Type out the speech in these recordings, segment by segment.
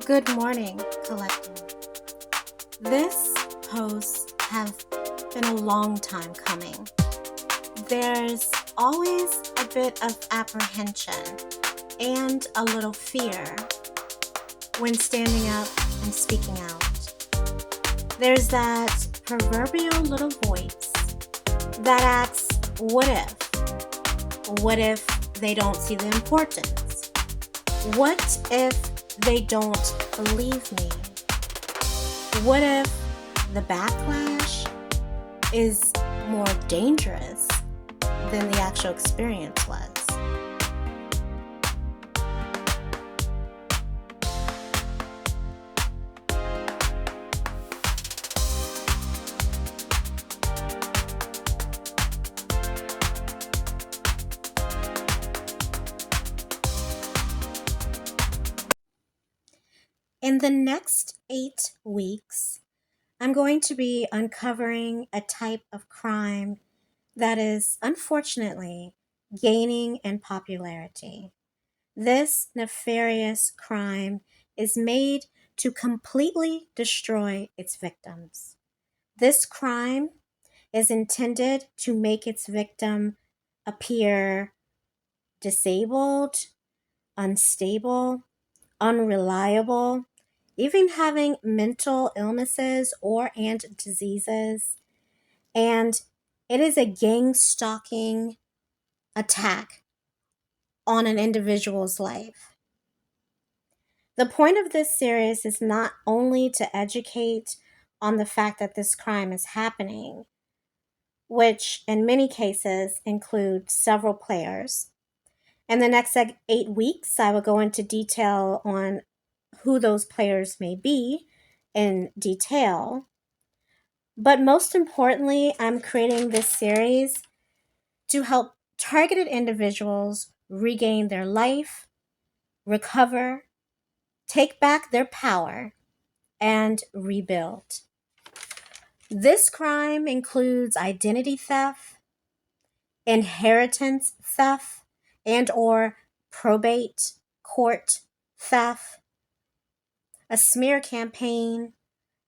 Good morning, collective. This post has been a long time coming. There's always a bit of apprehension and a little fear when standing up and speaking out. There's that proverbial little voice that asks, what if? What if they don't see the importance? What if they don't believe me? What if the backlash is more dangerous than the actual experience was? In the next 8 weeks, I'm going to be uncovering a type of crime that is unfortunately gaining in popularity. This nefarious crime is made to completely destroy its victims. This crime is intended to make its victim appear disabled, unstable, unreliable, even having mental illnesses and diseases. And it is a gang stalking attack on an individual's life. The point of this series is not only to educate on the fact that this crime is happening, which in many cases include several players. In the next 8 weeks, I will go into detail on who those players may be in detail. But most importantly, I'm creating this series to help targeted individuals regain their life, recover, take back their power, and rebuild. This crime includes identity theft, inheritance theft, and or probate court theft, a smear campaign,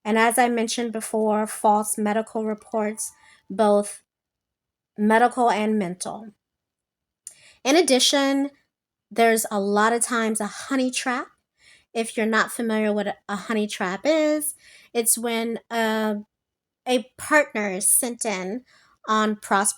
and as I mentioned before, false medical reports, both medical and mental. In addition, there's a lot of times a honey trap. If you're not familiar with what a honey trap is, it's when a partner is sent in on false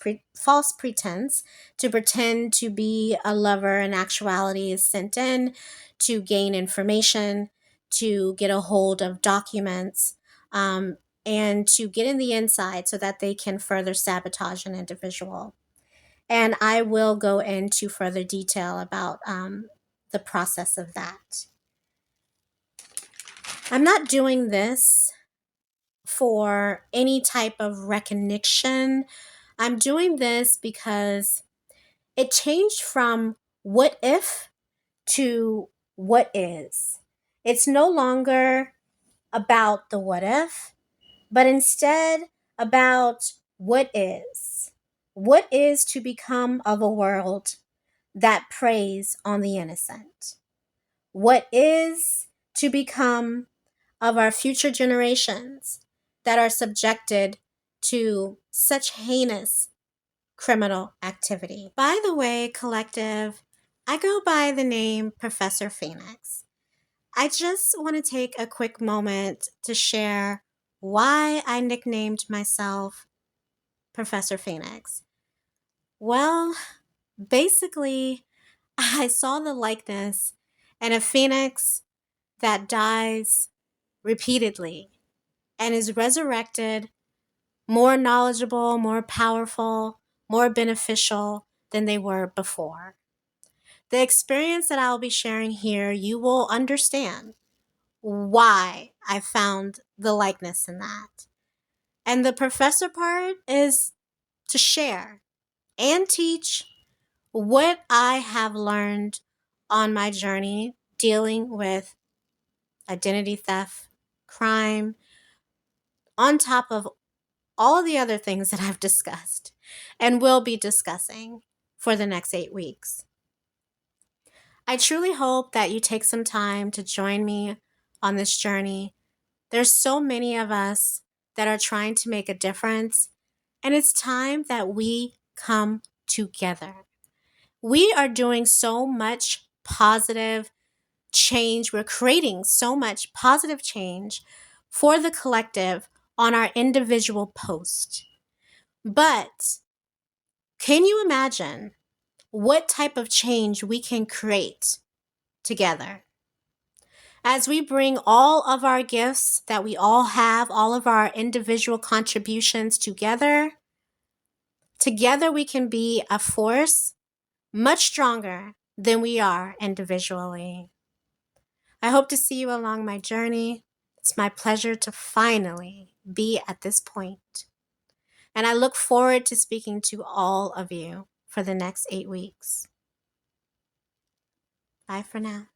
pretense to pretend to be a lover. In actuality is sent in to gain information, to get a hold of documents, and to get in the inside so that they can further sabotage an individual. And I will go into further detail about the process of that. I'm not doing this for any type of recognition. I'm doing this because it changed from what if to what is. It's no longer about the what if, but instead about what is. What is to become of a world that preys on the innocent? What is to become of our future generations that are subjected to such heinous criminal activity? By the way, collective, I go by the name Professor Phoenix. I just want to take a quick moment to share why I nicknamed myself Professor Phoenix. Well, basically, I saw the likeness and a phoenix that dies repeatedly and is resurrected more knowledgeable, more powerful, more beneficial than they were before. The experience that I'll be sharing here, you will understand why I found the likeness in that. And the professor part is to share and teach what I have learned on my journey dealing with identity theft, crime, on top of all the other things that I've discussed and will be discussing for the next 8 weeks. I truly hope that you take some time to join me on this journey. There's so many of us that are trying to make a difference, and it's time that we come together. We are doing so much positive change. We're creating so much positive change for the collective on our individual post. But can you imagine what type of change we can create together? As we bring all of our gifts that we all have, all of our individual contributions together we can be a force much stronger than we are individually. I hope to see you along my journey. It's my pleasure to finally be at this point. And I look forward to speaking to all of you for the next 8 weeks. Bye for now.